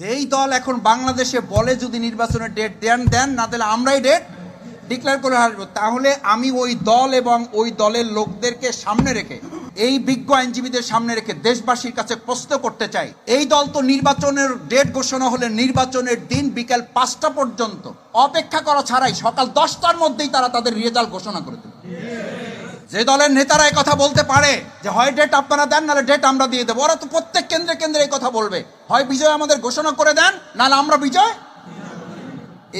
যেই দল এখন বাংলাদেশে বলে যদি নির্বাচনের ডেট দেন না দিলে আমরাই ডেট ডিক্লেয়ার করে আসবো, তাহলে আমি ওই দল এবং ওই দলের লোকদেরকে সামনে রেখে, এই বিজ্ঞ আইনজীবীদের সামনে রেখে দেশবাসীর কাছে প্রশ্ন করতে চাই, এই দল তো নির্বাচনের ডেট ঘোষণা হলে নির্বাচনের দিন বিকেল 5টা পর্যন্ত অপেক্ষা করা ছাড়াই সকাল 10টার মধ্যেই তারা তাদের রেজাল্ট ঘোষণা করে দেবে। যে দলের নেতারা এই কথা বলতে পারে যে হয় ডেট আপনারা দেন নাহলে ডেট আমরা দিয়ে দেবো, ওরা তো প্রত্যেক কেন্দ্রে কেন্দ্রে এই কথা বলবে, হয় বিজয় আমাদের ঘোষণা করে দেন নাহলে আমরা বিজয়।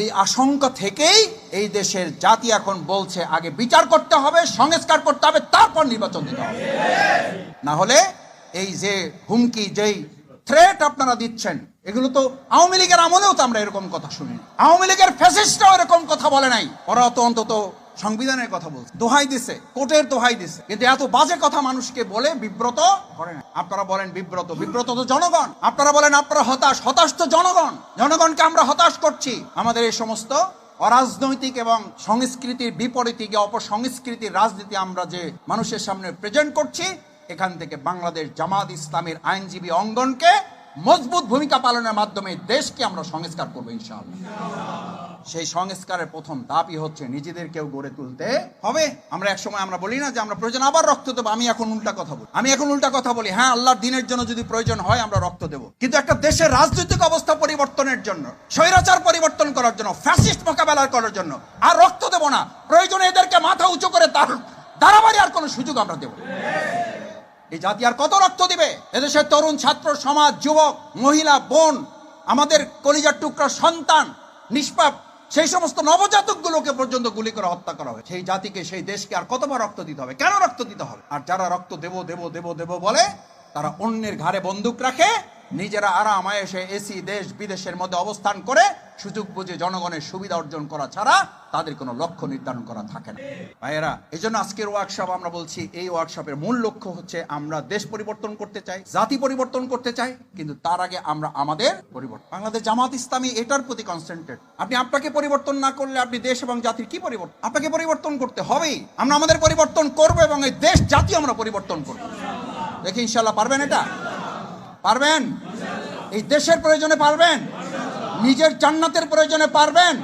এই আশঙ্কা থেকেই এই দেশের জাতি এখন বলছে আগে বিচার করতে হবে, সংস্কার করতে হবে, তারপর নির্বাচন দিতে হবে। না হলে এই যে হুমকি, যেই থ্রেট আপনারা দিচ্ছেন, এগুলো তো আওয়ামী লীগের আমলেও তো আমরা এরকম কথা শুনি। আওয়ামী লীগের ফ্যাসিস্টরাও এরকম কথা বলে নাই, ওরা তো অন্তত সংবিধানের কথা বলছে, দোহাই দিছে, কোর্টের দোহাই দিছে, কিন্তু এত বাজে কথা মানুষকে বলে বিব্রত করে না। আপনারা বলেন বিব্রত, বিব্রত তো জনগণ। আপনারা বলেন আপনারা হতাশ, হতাশ তো জনগণ। জনগণকে আমরা হতাশ করছি। আমাদের এই সমস্ত অরাজনৈতিক এবং সংস্কৃতির বিপরীতে গিয়ে অপসংস্কৃতির রাজনীতি আমরা যে মানুষের সামনে প্রেজেন্ট করছি, এখান থেকে বাংলাদেশ জামাত ইসলামের আইনজীবী অঙ্গনকে মজবুত ভূমিকা পালনের মাধ্যমে দেশকে আমরা সংস্কার করবো ইনশাআল্লাহ। সেই সংস্কারের প্রথম ধাপই হচ্ছে নিজেদেরকেও গড়ে তুলতে হবে। আমরা একসময় আমরা বলি না যে আমরা প্রয়োজন আবার রক্ত দেবো, আমি এখন উল্টা কথা বলি, হ্যাঁ আল্লাহর দিনের জন্য যদি প্রয়োজন হয় আমরা রক্ত দেবো, কিন্তু একটা দেশের রাজনৈতিক অবস্থা পরিবর্তনের জন্য, স্বৈরাচার পরিবর্তন করার জন্য, ফ্যাসিস্ট মোকাবেলা করার জন্য আর রক্ত দেবো না। প্রয়োজনে এদেরকে মাথা উঁচু করে তার দাঁড়াবাড়ি আর কোনো সুযোগ আমরা দেবো। এই জাতি আর কত রক্ত দিবে? এদেশের তরুণ ছাত্র সমাজ, যুবক, মহিলা, বোন, আমাদের কলিজার টুকরা সন্তান, নিষ্পাপ সেই সমস্ত নবজাতকগুলোকে পর্যন্ত গুলি করে হত্যা করা হয়। সেই জাতিকে, সেই দেশকে আর কতবার রক্ত দিতে হবে? কেন রক্ত দিতে হবে? আর যারা রক্ত দেবো দেবো দেবো দেবো বলে, তারা অন্যের ঘাড়ে বন্দুক রাখে, নিজেরা আরাম আয়েশে এসি দেশ বিদেশের মধ্যে অবস্থান করে সুযোগ বুঝে জনগণের সুবিধা অর্জন করা ছাড়া তাদের কোনো লক্ষ্য নির্ধারণ করা থাকে না। ভাইয়েরা, এই জন্য আজকের ওয়ার্কশপ আমরা বলছি, এই ওয়ার্কশপের মূল লক্ষ্য হচ্ছে আমরা দেশ পরিবর্তন করতে চাই, জাতি পরিবর্তন করতে চাই, কিন্তু তার আগে আমরা আমাদের পরিবর্তন। বাংলাদেশ জামাত ইসলামী এটার প্রতি কনসেন্ট্রেট। আপনাকে পরিবর্তন না করলে আপনি দেশ এবং জাতির কি পরিবর্তন? আপনাকে পরিবর্তন করতে হবেই। আমরা আমাদের পরিবর্তন করবো এবং এই দেশ জাতি আমরা পরিবর্তন করবো। দেখি ইনশাল্লাহ পারবেন? এটা পারবেন? এই দেশের প্রয়োজনে পারবেন? নিজের জান্নাতের প্রয়োজনে পারবেন?